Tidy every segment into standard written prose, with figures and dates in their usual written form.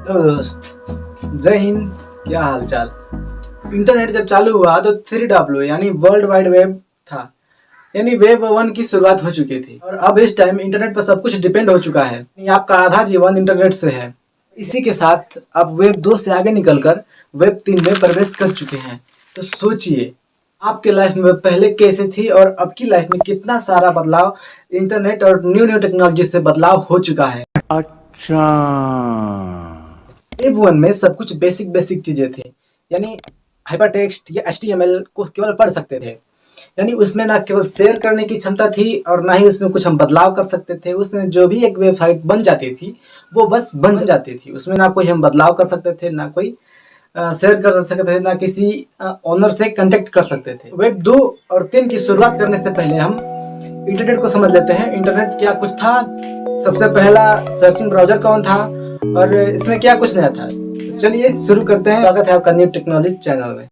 Hello दोस्त, जय हिंद। क्या हाल चाल। इंटरनेट जब चालू हुआ तो 3W यानी वर्ल्ड वाइड वेब था, यानी वेब 1 की शुरुआत हो चुकी थी। और अब इस टाइम इंटरनेट पर सब कुछ डिपेंड हो चुका है, आपका आधा जीवन इंटरनेट से है। इसी के साथ आप वेब 2 से आगे निकलकर वेब 3 में प्रवेश कर चुके हैं। तो सोचिए आपके लाइफ में पहले कैसे थी और अब की लाइफ में कितना सारा बदलाव इंटरनेट और न्यू टेक्नोलॉजी से बदलाव हो चुका है। अच्छा, वेब 1 में सब कुछ बेसिक चीजें थी, यानी हाइपरटेक्स्ट या HTML को केवल पढ़ सकते थे। यानी उसमें ना केवल शेयर करने की क्षमता थी और ना ही उसमें कुछ हम बदलाव कर सकते थे। उसमें जो भी एक वेबसाइट बन जाती थी वो बस बन जाती थी, उसमें ना कोई हम बदलाव कर सकते थे, ना कोई शेयर कर सकते थे, ना किसी ओनर से कांटेक्ट कर सकते थे। वेब 2 और 3 की शुरुआत करने से पहले हम इंटरनेट को समझ लेते हैं। इंटरनेट क्या कुछ था, सबसे पहला सर्चिंग ब्राउजर कौन था और इसमें क्या कुछ नया था। तो चलिए शुरू करते हैं। स्वागत है आपका न्यू टेक्नोलॉजी चैनल में।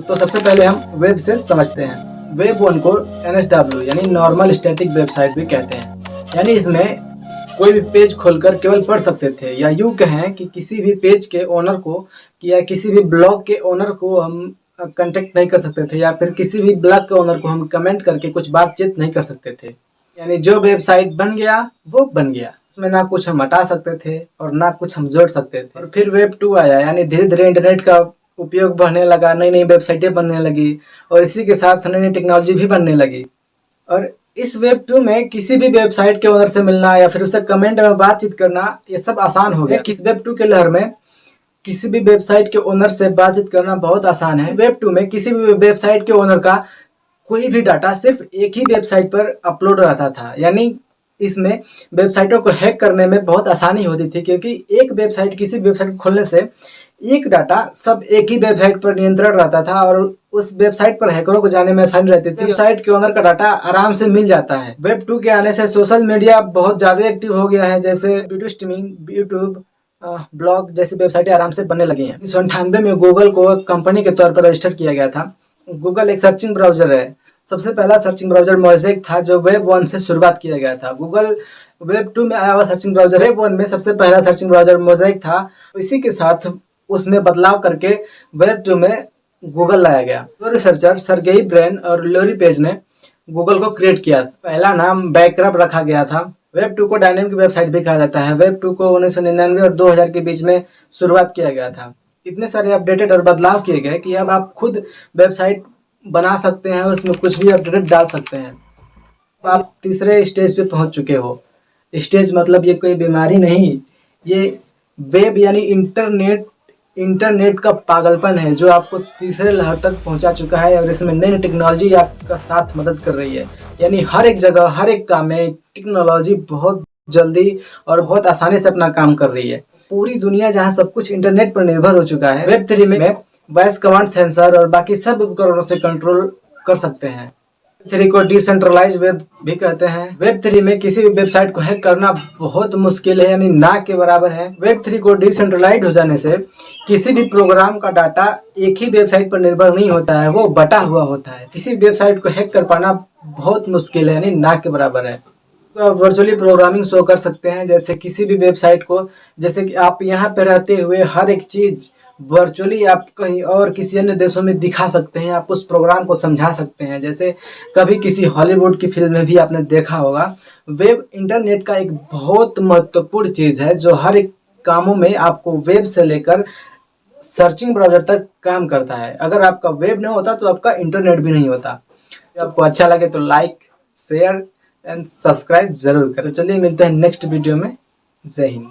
तो सबसे पहले हम वेब से समझते हैं। वेब 1 को NSW यानी नॉर्मल स्टैटिक वेबसाइट भी कहते हैं। यानी इसमें कोई भी पेज खोलकर केवल पढ़ सकते थे, या यूँ कहें कि किसी भी पेज के ओनर को या किसी भी ब्लॉग के ओनर को हम कांटेक्ट नहीं कर सकते थे, या फिर किसी भी ब्लॉग के ओनर को हम कमेंट करके कुछ बातचीत नहीं कर सकते थे। यानी जो वेबसाइट बन गया वो बन गया, उसमें ना कुछ हम हटा सकते थे और ना कुछ हम जोड़ सकते थे। और फिर वेब 2 आया, यानी धीरे धीरे इंटरनेट का उपयोग बढ़ने लगा, नई नई वेबसाइटें बनने लगी और इसी के साथ नई नई टेक्नोलॉजी भी बनने लगी। और इस वेब 2 में किसी भी वेबसाइट के ओनर से मिलना या फिर उससे कमेंट में बातचीत करना, ये सब आसान हो गया। किस वेब 2 के लहर में किसी भी वेबसाइट के ओनर से बातचीत करना बहुत आसान है। वेब 2 में किसी भी वेबसाइट के ओनर का कोई भी डाटा सिर्फ एक ही वेबसाइट पर अपलोड रहता था। यानी इसमें वेबसाइटों को हैक करने में बहुत आसानी होती थी, क्योंकि एक वेबसाइट किसी वेबसाइट को खोलने से एक डाटा सब एक ही वेबसाइट पर नियंत्रण रहता था और उस वेबसाइट पर हैकरों को जाने में आसानी रहती थी। वेबसाइट के ओनर का डाटा आराम से मिल जाता है। वेब 2 के आने से सोशल मीडिया बहुत ज्यादा एक्टिव हो गया है, जैसे वीडियो स्ट्रीमिंग, यूट्यूब, ब्लॉग जैसी वेबसाइटें आराम से बनने लगी हैं। 1998 में गूगल को कंपनी के तौर पर रजिस्टर किया गया था। गूगल एक सर्चिंग ब्राउजर है। सबसे पहला सर्चिंग ब्राउजर मोज़ेक था, जो वेब 1 से शुरुआत किया गया था। गूगल वेब 2 में आया हुआ सर्चिंग ब्राउजर वेब 1 में सबसे पहला सर्चिंग ब्राउजर मोज़ेक था। इसी के साथ उसमें बदलाव करके वेब 2 में गूगल लाया गया। तो रिसर्चर सर्गेई ब्रिन और लॉरी पेज ने गूगल को क्रिएट किया। पहला नाम बैकरप रखा गया था। वेब 2 को डायनेमिक वेबसाइट भी कहा जाता है। वेब 2 को 1999 और 2000 के बीच में शुरुआत किया गया था। इतने सारे अपडेटेड और बदलाव किए गए कि अब आप खुद वेबसाइट बना सकते हैं, उसमें कुछ भी अपडेट डाल सकते हैं। आप तीसरे स्टेज पे पहुंच चुके हो। स्टेज मतलब ये कोई बीमारी नहीं, ये वेब यानी इंटरनेट का पागलपन है जो आपको तीसरे लहर तक पहुंचा चुका है। और इसमें नई टेक्नोलॉजी आपका साथ मदद कर रही है। यानी हर एक जगह हर एक काम में टेक्नोलॉजी बहुत जल्दी और बहुत आसानी से अपना काम कर रही है। पूरी दुनिया जहां सब कुछ इंटरनेट पर निर्भर हो चुका है, वेब 3 में वॉइस कमांड, सेंसर और बाकी सब उपकरणों से कंट्रोल कर सकते हैं। 3 को डिसेंट्रलाइज वेब भी कहते हैं। वेब 3 में किसी भी वेबसाइट को हैक करना बहुत मुश्किल है, यानी ना के बराबर है। वेब 3 को डिसेंट्रलाइज हो जाने से किसी भी प्रोग्राम का डाटा एक ही वेबसाइट पर निर्भर नहीं होता है, वो बटा हुआ होता है। किसी वेबसाइट को हैक कर पाना बहुत मुश्किल है, यानी ना के बराबर है। तो आप वर्चुअली प्रोग्रामिंग शो कर सकते हैं, जैसे किसी भी वेबसाइट को, जैसे कि आप यहाँ पे रहते हुए हर एक चीज़ वर्चुअली आप कहीं और किसी अन्य देशों में दिखा सकते हैं। आप उस प्रोग्राम को समझा सकते हैं, जैसे कभी किसी हॉलीवुड की फिल्म में भी आपने देखा होगा। वेब इंटरनेट का एक बहुत महत्वपूर्ण चीज़ है जो हर एक कामों में आपको वेब से लेकर सर्चिंग ब्राउजर तक काम करता है। अगर आपका वेब नहीं होता तो आपका इंटरनेट भी नहीं होता। आपको अच्छा लगे तो लाइक, शेयर एंड सब्सक्राइब जरूर करें। तो चलिए मिलते हैं नेक्स्ट वीडियो में। जय हिंद।